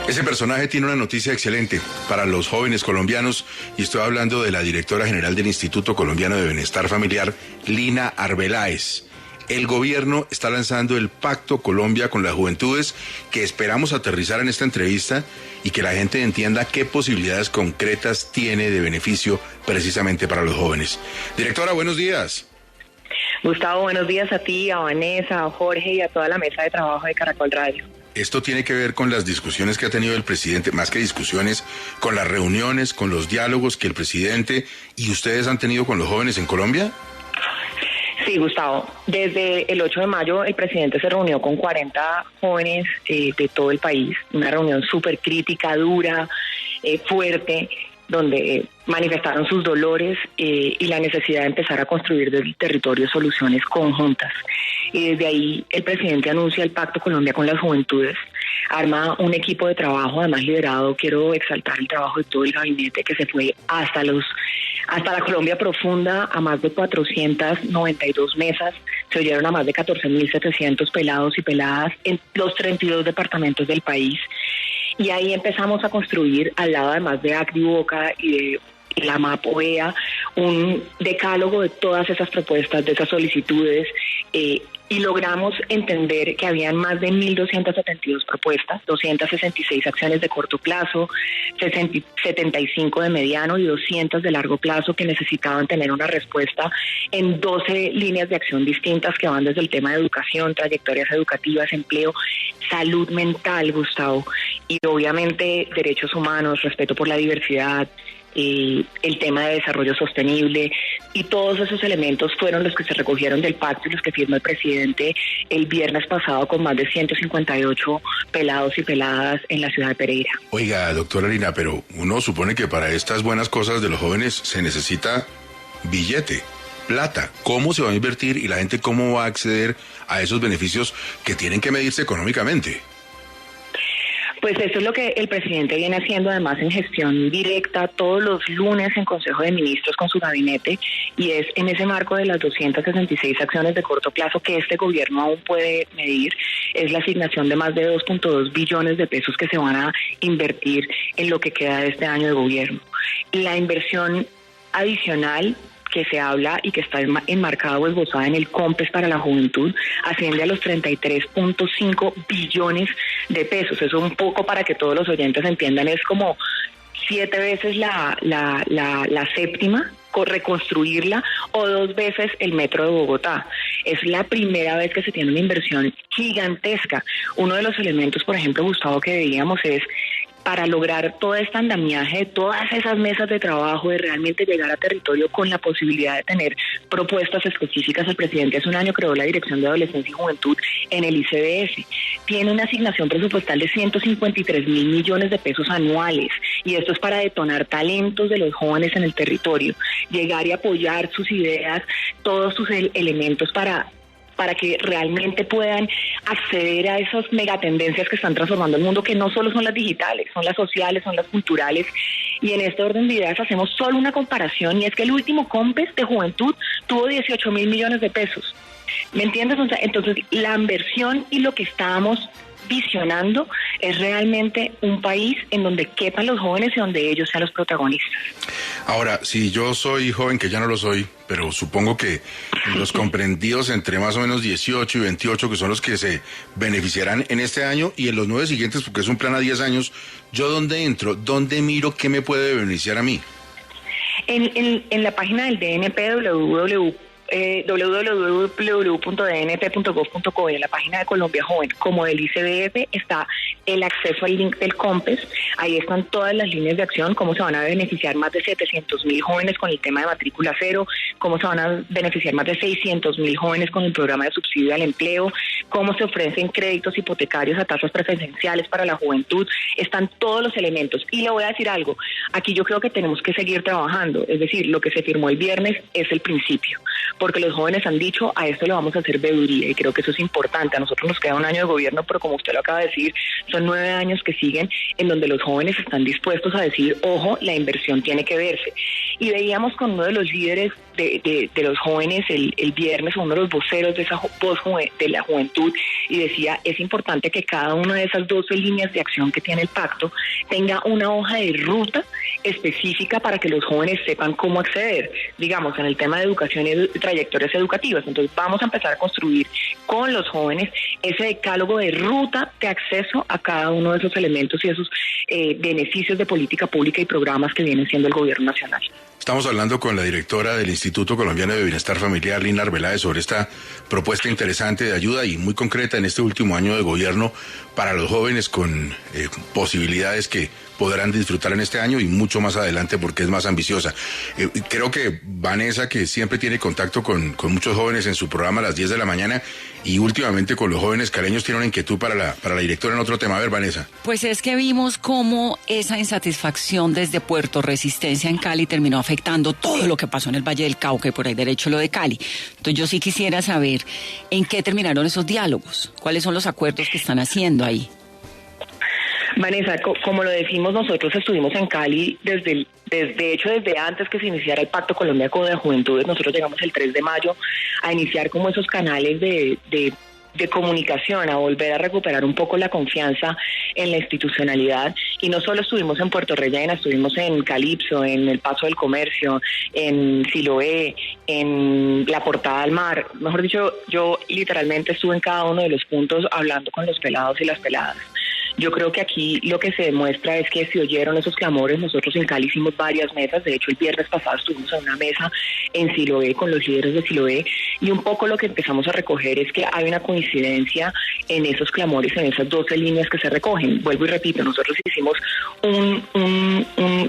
Ese personaje tiene una noticia excelente para los jóvenes colombianos y estoy hablando de la directora general del Instituto Colombiano de Bienestar Familiar, Lina Arbeláez. El gobierno está lanzando el Pacto Colombia con las Juventudes, que esperamos aterrizar en esta entrevista y que la gente entienda qué posibilidades concretas tiene de beneficio precisamente para los jóvenes. Directora, buenos días. Gustavo, buenos días a ti, a Vanessa, a Jorge y a toda la mesa de trabajo de Caracol Radio. Esto tiene que ver con las discusiones que ha tenido el presidente, más que discusiones, con las reuniones, con los diálogos que el presidente y ustedes han tenido con los jóvenes en Colombia. Sí, Gustavo, desde el 8 de mayo el presidente se reunió con 40 jóvenes de todo el país, una reunión súper crítica, dura, fuerte, donde manifestaron sus dolores y la necesidad de empezar a construir desde el territorio soluciones conjuntas. Y desde ahí el presidente anuncia el Pacto Colombia con las Juventudes, arma un equipo de trabajo, además liderado, quiero exaltar el trabajo de todo el gabinete que se fue hasta la Colombia profunda, a más de 492 mesas, se oyeron a más de 14.700 pelados y peladas en los 32 departamentos del país. Y ahí empezamos a construir, al lado además de ACDI Boca y de la MAPOEA, un decálogo de todas esas propuestas, de esas solicitudes, y logramos entender que habían más de 1.272 propuestas, 266 acciones de corto plazo, 75 de mediano y 200 de largo plazo que necesitaban tener una respuesta en 12 líneas de acción distintas que van desde el tema de educación, trayectorias educativas, empleo, salud mental, Gustavo, y obviamente derechos humanos, respeto por la diversidad, el tema de desarrollo sostenible, y todos esos elementos fueron los que se recogieron del pacto y los que firmó el presidente el viernes pasado con más de 158 pelados y peladas en la ciudad de Pereira. Oiga, doctora Lina, pero uno supone que para estas buenas cosas de los jóvenes se necesita billete, plata. ¿Cómo se va a invertir y la gente cómo va a acceder a esos beneficios que tienen que medirse económicamente? Pues eso es lo que el presidente viene haciendo además en gestión directa todos los lunes en Consejo de Ministros con su gabinete, y es en ese marco de las 266 acciones de corto plazo que este gobierno aún puede medir, es la asignación de más de 2.2 billones de pesos que se van a invertir en lo que queda de este año de gobierno. La inversión adicional que se habla y que está enmarcada o esbozada en el COMPES para la juventud asciende a los 33.5 billones de pesos. Eso un poco para que todos los oyentes entiendan, es como 7 veces la séptima, reconstruirla, o 2 veces el metro de Bogotá. Es la primera vez que se tiene una inversión gigantesca. Uno de los elementos, por ejemplo, Gustavo, que veíamos es, para lograr todo este andamiaje de todas esas mesas de trabajo, de realmente llegar a territorio con la posibilidad de tener propuestas específicas, el presidente hace un año creó la Dirección de Adolescencia y Juventud en el ICBF. Tiene una asignación presupuestal de 153.000 millones de pesos anuales, y esto es para detonar talentos de los jóvenes en el territorio, llegar y apoyar sus ideas, todos sus elementos para que realmente puedan acceder a esas megatendencias que están transformando el mundo, que no solo son las digitales, son las sociales, son las culturales. Y en este orden de ideas hacemos solo una comparación, y es que el último COMPES de juventud tuvo 18.000 millones de pesos. ¿Me entiendes? Entonces, la inversión y lo que estábamos visionando es realmente un país en donde quepan los jóvenes y donde ellos sean los protagonistas. Ahora, si yo soy joven, que ya no lo soy, pero supongo que los comprendidos entre más o menos 18 y 28, que son los que se beneficiarán en este año y en los 9 siguientes, porque es un plan a 10 años, ¿yo dónde entro? ¿Dónde miro qué me puede beneficiar a mí? En la página del DNP, www.dnp.gov.co, y en la página de Colombia Joven como del ICBF está el acceso al link del COMPES. Ahí están todas las líneas de acción, cómo se van a beneficiar más de 700.000 jóvenes con el tema de matrícula cero, cómo se van a beneficiar más de 600.000 jóvenes con el programa de subsidio al empleo, cómo se ofrecen créditos hipotecarios a tasas preferenciales para la juventud. Están todos los elementos. Y le voy a decir algo, aquí yo creo que tenemos que seguir trabajando, es decir, lo que se firmó el viernes es el principio, porque los jóvenes han dicho, a esto le vamos a hacer veeduría, y creo que eso es importante. A nosotros nos queda un año de gobierno, pero como usted lo acaba de decir, son 9 años que siguen en donde los jóvenes están dispuestos a decir, ojo, la inversión tiene que verse. Y veíamos con uno de los líderes de los jóvenes el viernes, uno de los voceros de esa voz de la juventud, y decía, es importante que cada una de esas 12 líneas de acción que tiene el pacto tenga una hoja de ruta específica para que los jóvenes sepan cómo acceder, digamos, en el tema de educación y trayectorias educativas. Entonces vamos a empezar a construir con los jóvenes ese decálogo de ruta de acceso a cada uno de esos elementos y esos beneficios de política pública y programas que viene siendo el gobierno nacional. Estamos hablando con la directora del Instituto Colombiano de Bienestar Familiar, Lina Arbeláez, sobre esta propuesta interesante de ayuda y muy concreta en este último año de gobierno para los jóvenes con posibilidades que podrán disfrutar en este año y mucho más adelante porque es más ambiciosa. Creo que Vanessa, que siempre tiene contacto con muchos jóvenes en su programa a las 10 de la mañana y últimamente con los jóvenes caleños, tiene una inquietud para la directora en otro tema. A ver, Vanessa. Pues es que vimos cómo esa insatisfacción desde Puerto Resistencia en Cali terminó afectando todo lo que pasó en el Valle del Cauca y por ahí derecho lo de Cali. Entonces yo sí quisiera saber en qué terminaron esos diálogos, cuáles son los acuerdos que están haciendo ahí. Vanessa, como lo decimos, nosotros estuvimos en Cali desde antes que se iniciara el Pacto Colombiano de Juventudes. Nosotros llegamos el 3 de mayo a iniciar como esos canales de comunicación, a volver a recuperar un poco la confianza en la institucionalidad, y no solo estuvimos en Puerto Rellena, estuvimos en Calipso, en el Paso del Comercio, en Siloé, en la Portada al Mar. Mejor dicho, yo literalmente estuve en cada uno de los puntos hablando con los pelados y las peladas. Yo creo que aquí lo que se demuestra es que si oyeron esos clamores, nosotros en Cali hicimos varias mesas. De hecho, el viernes pasado estuvimos en una mesa en Siloé con los líderes de Siloé, y un poco lo que empezamos a recoger es que hay una coincidencia en esos clamores, en esas 12 líneas que se recogen. Vuelvo y repito, nosotros hicimos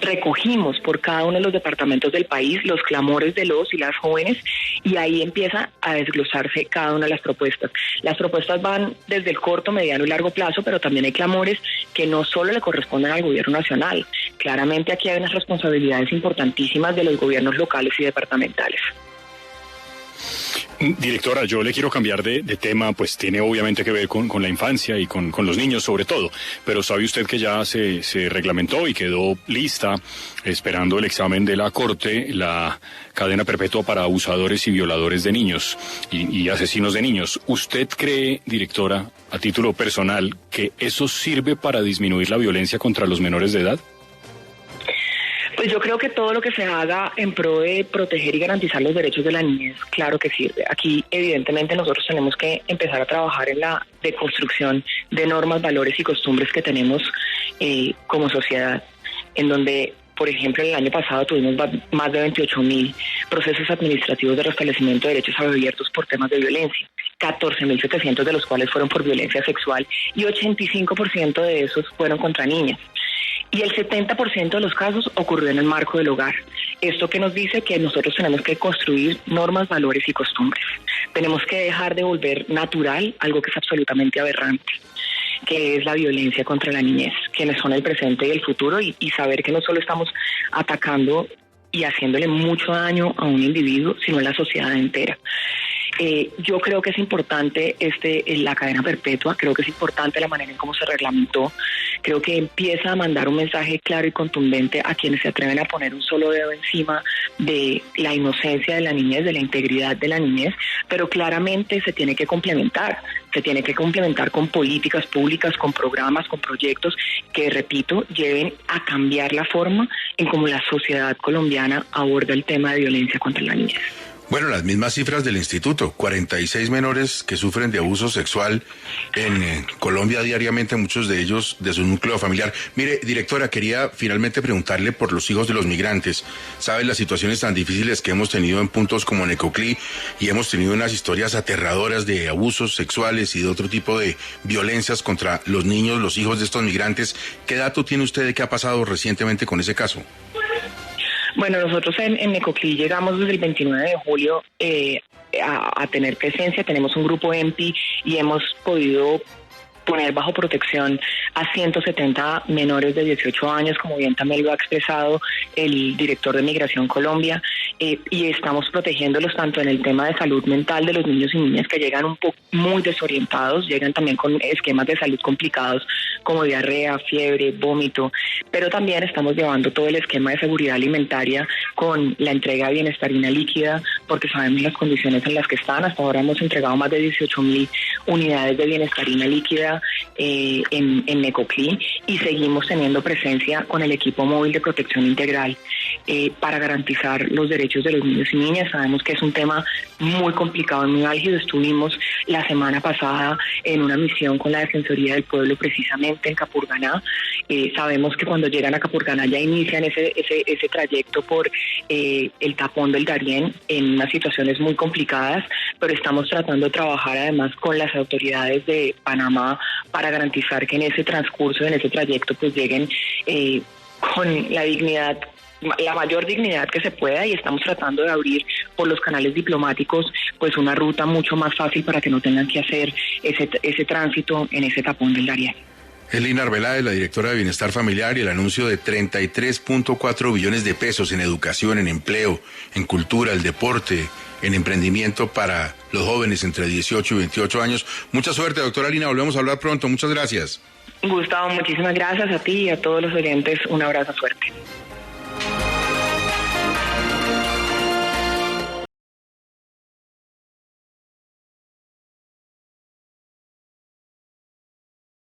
recogimos por cada uno de los departamentos del país los clamores de los y las jóvenes, y ahí empieza a desglosarse cada una de las propuestas. Las propuestas van desde el corto, mediano y largo plazo, pero también hay clamores que no solo le corresponden al gobierno nacional. Claramente aquí hay unas responsabilidades importantísimas de los gobiernos locales y departamentales. Directora, yo le quiero cambiar de tema, pues tiene obviamente que ver con la infancia y con los niños sobre todo, pero sabe usted que ya se reglamentó y quedó lista, esperando el examen de la Corte, la cadena perpetua para abusadores y violadores de niños y asesinos de niños. ¿Usted cree, directora, a título personal, que eso sirve para disminuir la violencia contra los menores de edad? Pues yo creo que todo lo que se haga en pro de proteger y garantizar los derechos de la niñez, claro que sirve. Aquí, evidentemente, nosotros tenemos que empezar a trabajar en la deconstrucción de normas, valores y costumbres que tenemos como sociedad, en donde, por ejemplo, el año pasado tuvimos más de 28.000 procesos administrativos de restablecimiento de derechos abiertos por temas de violencia, 14.700 de los cuales fueron por violencia sexual y 85% de esos fueron contra niñas. Y el 70% de los casos ocurrió en el marco del hogar. Esto que nos dice que nosotros tenemos que construir normas, valores y costumbres. Tenemos que dejar de volver natural algo que es absolutamente aberrante, que es la violencia contra la niñez, quienes son el presente y el futuro, y saber que no solo estamos atacando y haciéndole mucho daño a un individuo, sino a la sociedad entera. Yo creo que es importante la cadena perpetua, creo que es importante la manera en cómo se reglamentó, creo que empieza a mandar un mensaje claro y contundente a quienes se atreven a poner un solo dedo encima de la inocencia de la niñez, de la integridad de la niñez, pero claramente se tiene que complementar con políticas públicas, con programas, con proyectos que, repito, lleven a cambiar la forma en cómo la sociedad colombiana aborda el tema de violencia contra la niñez. Bueno, las mismas cifras del instituto, 46 menores que sufren de abuso sexual en Colombia diariamente, muchos de ellos de su núcleo familiar. Mire, directora, quería finalmente preguntarle por los hijos de los migrantes. ¿Sabe las situaciones tan difíciles que hemos tenido en puntos como Necoclí? Y hemos tenido unas historias aterradoras de abusos sexuales y de otro tipo de violencias contra los niños, los hijos de estos migrantes. ¿Qué dato tiene usted de qué ha pasado recientemente con ese caso? Bueno, nosotros en Necoclí llegamos desde el 29 de julio a tener presencia. Tenemos un grupo EMPI y hemos podido poner bajo protección a 170 menores de 18 años, como bien también lo ha expresado el director de Migración Colombia, y estamos protegiéndolos tanto en el tema de salud mental de los niños y niñas que llegan un poco muy desorientados, llegan también con esquemas de salud complicados como diarrea, fiebre, vómito, pero también estamos llevando todo el esquema de seguridad alimentaria con la entrega de bienestarina líquida, porque sabemos las condiciones en las que están. Hasta ahora hemos entregado más de 18.000 unidades de bienestarina líquida en Necoclí, y seguimos teniendo presencia con el equipo móvil de protección integral para garantizar los derechos de los niños y niñas. Sabemos que es un tema muy complicado y muy álgido. Estuvimos la semana pasada en una misión con la Defensoría del Pueblo precisamente en Capurganá. Sabemos que cuando llegan a Capurganá ya inician ese trayecto por el tapón del Darién en unas situaciones muy complicadas, pero estamos tratando de trabajar además con las autoridades de Panamá para garantizar que en ese transcurso, en ese trayecto, pues lleguen con la dignidad, la mayor dignidad que se pueda, y estamos tratando de abrir por los canales diplomáticos pues una ruta mucho más fácil para que no tengan que hacer ese tránsito en ese tapón del Darién. Es Lina Arbeláez, la directora de Bienestar Familiar, y el anuncio de 33.4 billones de pesos en educación, en empleo, en cultura, el deporte, en emprendimiento para los jóvenes entre 18 y 28 años. Mucha suerte, doctora Lina, volvemos a hablar pronto. Muchas gracias. Gustavo, muchísimas gracias a ti y a todos los oyentes. Un abrazo fuerte.